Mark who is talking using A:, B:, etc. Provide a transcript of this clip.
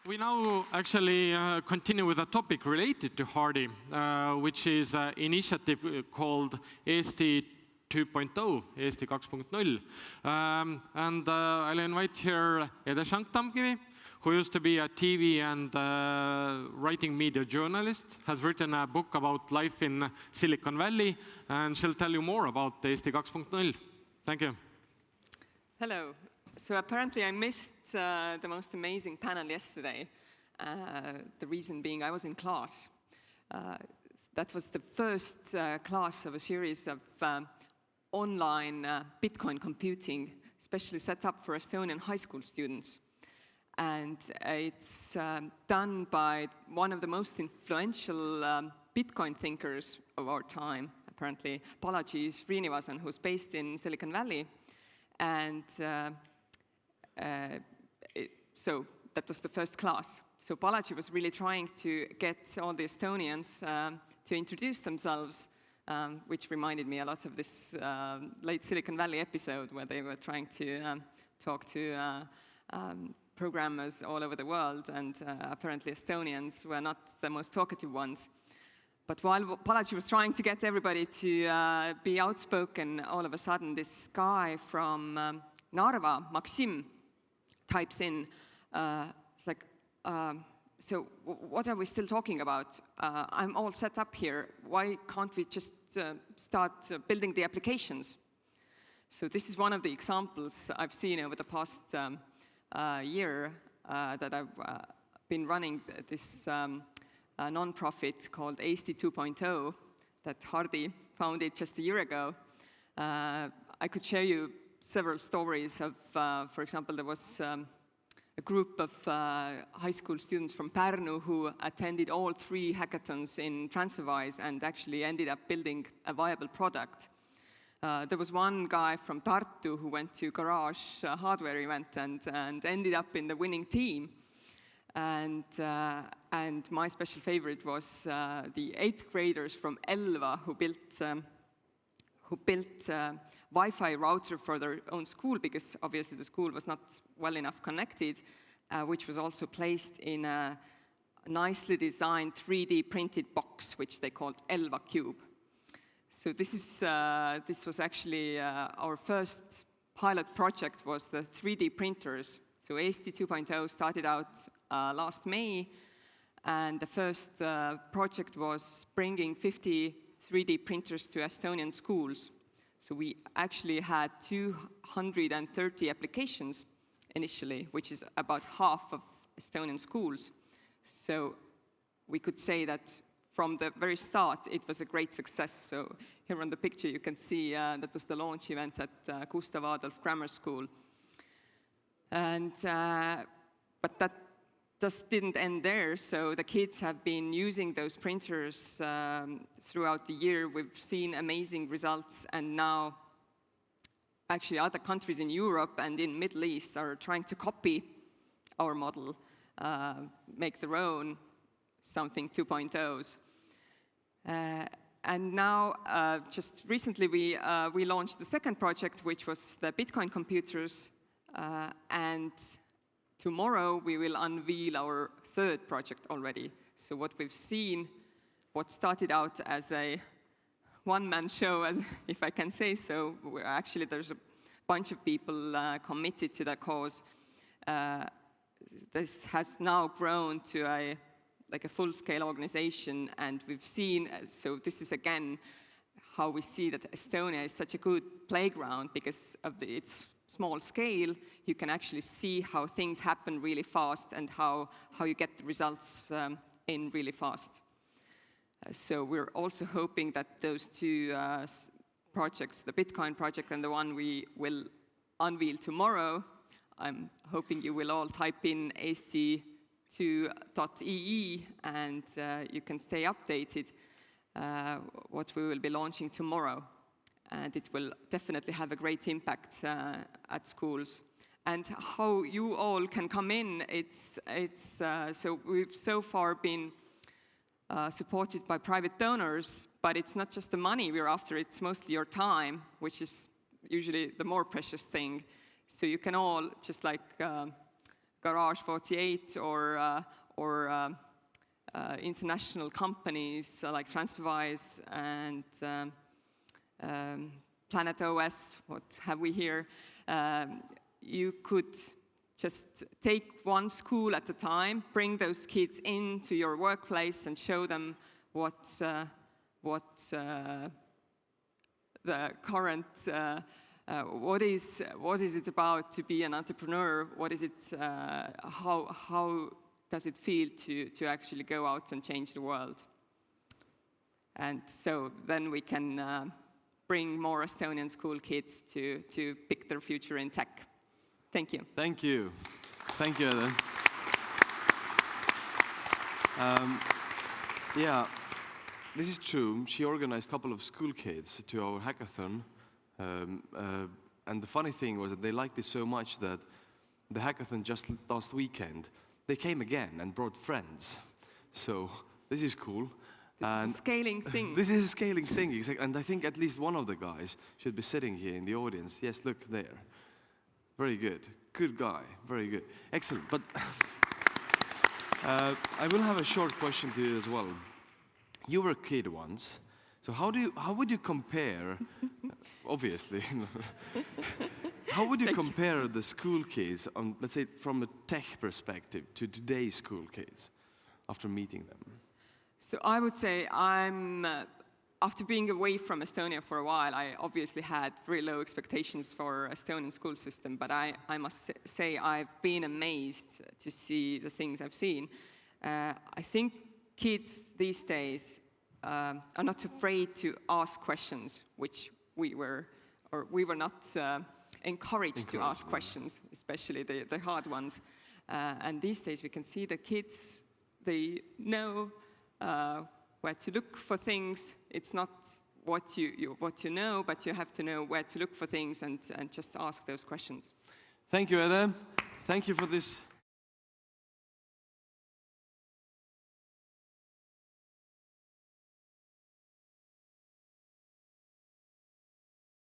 A: We now actually continue with a topic related to Hardy, which is an initiative called Eesti 2.0, Eesti 2.0. And I'll invite here Ede Schank Tamkivi, who used to be a TV and writing media journalist, has written a book about life in Silicon Valley, and she'll tell you more about Eesti 2.0. Thank you.
B: Hello. So apparently I missed the most amazing panel yesterday. The reason being I was in class. That was the first class of a series of online Bitcoin computing, especially set up for Estonian high school students. And it's done by one of the most influential Bitcoin thinkers of our time, apparently, Balaji Srinivasan, who's based in Silicon Valley. And so that was the first class. So Balaji was really trying to get all the Estonians to introduce themselves, which reminded me a lot of this late Silicon Valley episode where they were trying to talk to programmers all over the world, and apparently Estonians were not the most talkative ones. But while Balaji was trying to get everybody to be outspoken, all of a sudden this guy from Narva, Maxim, types in, it's like, so what are we still talking about? I'm all set up here. Why can't we just start building the applications? So this is one of the examples I've seen over the past year that I've been running this non-profit called Eesti 2.0 that Hardy founded just a year ago. I could share you several stories of, for example, there was a group of high school students from Pärnu who attended all 3 hackathons in TransferWise and actually ended up building a viable product. There was one guy from Tartu who went to Garage hardware event and ended up in the winning team. And my special favorite was the 8th graders from Elva who built Wi-Fi router for their own school, because obviously the school was not well enough connected, which was also placed in a nicely designed 3D printed box, which they called Elva Cube. So this was actually our first pilot project, was the 3D printers. So Eesti 2.0 started out last May, and the first project was bringing 50 3D printers to Estonian schools. So we actually had 230 applications initially, which is about half of Estonian schools. So we could say that from the very start, it was a great success. So here on the picture, you can see that was the launch event at Gustav Adolf Grammar School. And, but that just didn't end there, so the kids have been using those printers throughout the year. We've seen amazing results, and now actually other countries in Europe and in Middle East are trying to copy our model, make their own something 2.0s. And now, just recently, we launched the second project, which was the Bitcoin computers, and tomorrow, we will unveil our third project already. So what we've seen, what started out as a one-man show, as if I can say so, actually there's a bunch of people committed to that cause. This has now grown to a full-scale organization, and we've seen, so this is again how we see that Estonia is such a good playground because of its small scale. You can actually see how things happen really fast and how you get the results in really fast. So we're also hoping that those 2 projects, the Bitcoin project and the one we will unveil tomorrow, I'm hoping you will all type in esti2.ee and you can stay updated what we will be launching tomorrow. And it will definitely have a great impact at schools. And how you all can come in, so we've so far been supported by private donors, but it's not just the money we're after, it's mostly your time, which is usually the more precious thing. So you can all just like Garage 48 or international companies like TransferWise and Planet OS, what have we here, you could just take one school at a time, bring those kids into your workplace and show them what the current, what is it about to be an entrepreneur, what is it, how does it feel to actually go out and change the world. And so then we can bring more Estonian school kids to pick their future in tech. Thank you.
C: Thank you. Thank you, Ede. Yeah, this is true. She organized a couple of school kids to our hackathon. And the funny thing was that they liked it so much that the hackathon just last weekend, they came again and brought friends. So this is cool.
B: This is a scaling thing.
C: This is a scaling thing, exactly. And I think at least one of the guys should be sitting here in the audience. Yes, look there. Very good. Good guy. Very good. Excellent. But I will have a short question to you as well. You were a kid once. So how would you compare, obviously, how would you compare the school kids, let's say from a tech perspective, to today's school kids after meeting them?
B: So I would say after being away from Estonia for a while, I obviously had very low expectations for Estonian school system, but I must say I've been amazed to see the things I've seen. I think kids these days are not afraid to ask questions, which we were not encouraged to ask questions, especially the hard ones. And these days we can see the kids, they know where to look for things. It's not what you know, but you have to know where to look for things and just ask those questions.
C: Thank you, Ede. Thank you for this